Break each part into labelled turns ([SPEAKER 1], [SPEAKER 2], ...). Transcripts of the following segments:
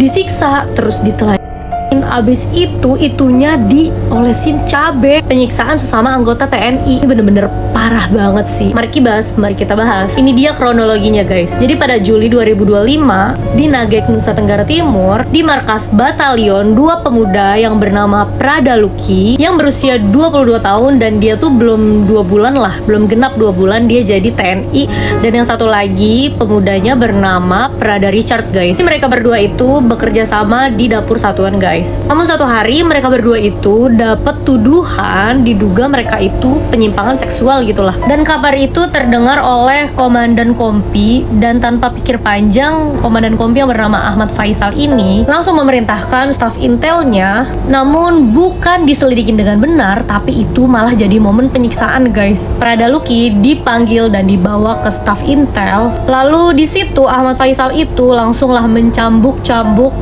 [SPEAKER 1] disiksa, terus ditelan. Abis itu itunya diolesin cabe. Penyiksaan sesama anggota TNI ini bener-bener parah banget sih. Mari kita bahas. Ini dia kronologinya guys. Jadi pada Juli 2025 di Nagrek, Nusa Tenggara Timur, di markas batalion, dua pemuda yang bernama Prada Luki yang berusia 22 tahun dan dia tuh belum 2 bulan lah, belum genap 2 bulan dia jadi TNI, dan yang satu lagi pemudanya bernama Prada Richard guys. Jadi mereka berdua itu bekerja sama di dapur satuan guys. Namun satu hari mereka berdua itu dapat tuduhan diduga mereka itu penyimpangan seksual gitulah. Dan kabar itu terdengar oleh Komandan Kompi, dan tanpa pikir panjang Komandan Kompi yang bernama Ahmad Faisal ini langsung memerintahkan staf intelnya. Namun bukan diselidikin dengan benar, tapi itu malah jadi momen penyiksaan guys. Prada Luki dipanggil dan dibawa ke staf intel. Lalu di situ Ahmad Faisal itu langsunglah mencambuk-cambuk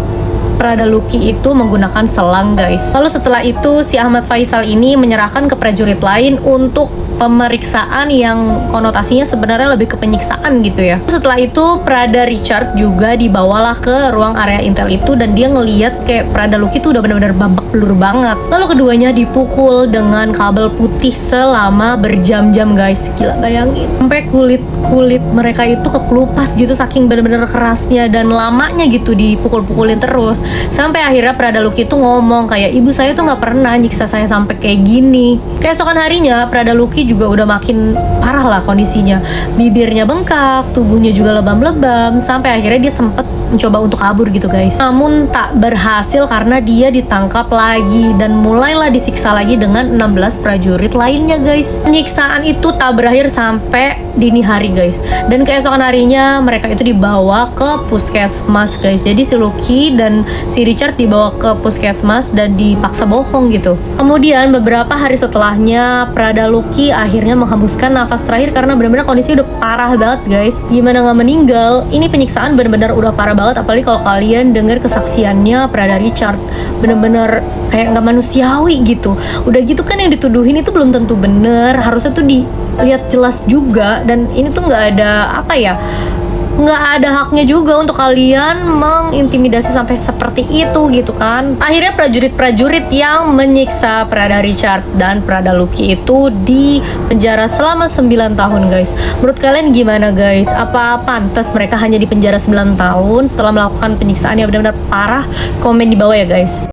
[SPEAKER 1] Prada Luki itu menggunakan selang guys. Lalu setelah itu si Ahmad Faisal ini menyerahkan ke prajurit lain untuk pemeriksaan yang konotasinya sebenarnya lebih ke penyiksaan gitu ya. Setelah itu Prada Richard juga dibawalah ke ruang area intel itu, dan dia ngeliat kayak Prada Luki tuh udah benar-benar babak belur banget. Lalu keduanya dipukul dengan kabel putih selama berjam-jam guys. Gila, bayangin. Sampai kulit mereka itu kekelupas gitu saking benar-benar kerasnya dan lamanya gitu dipukul-pukulin terus. Sampai akhirnya Prada Luki tuh ngomong kayak, ibu saya tuh nggak pernah nyiksa saya sampai kayak gini. Keesokan harinya Prada Luki juga udah makin parah lah kondisinya. Bibirnya bengkak, tubuhnya juga lebam-lebam, sampai akhirnya dia sempet mencoba untuk kabur gitu guys. Namun tak berhasil karena dia ditangkap lagi dan mulailah disiksa lagi dengan 16 prajurit lainnya guys. Penyiksaan itu tak berakhir sampai dini hari guys. Dan keesokan harinya mereka itu dibawa ke puskesmas guys. Jadi si Luki dan si Richard dibawa ke puskesmas dan dipaksa bohong gitu. Kemudian beberapa hari setelahnya Prada Luki akhirnya menghembuskan nafas terakhir karena benar-benar kondisi udah parah banget guys. Gimana nggak meninggal? Ini penyiksaan benar-benar udah parah banget, apalagi kalau kalian dengar kesaksiannya Prada Richard, bener-bener kayak nggak manusiawi gitu. Udah gitu kan yang dituduhin itu belum tentu bener, harusnya tuh dilihat jelas juga, dan ini tuh nggak ada nggak ada haknya juga untuk kalian mengintimidasi sampai seperti itu gitu kan. Akhirnya prajurit-prajurit yang menyiksa Prada Richard dan Prada Luki itu di penjara selama 9 tahun guys. Menurut kalian gimana guys? Apa pantas mereka hanya di penjara 9 tahun setelah melakukan penyiksaan yang benar-benar parah? Komen di bawah ya guys.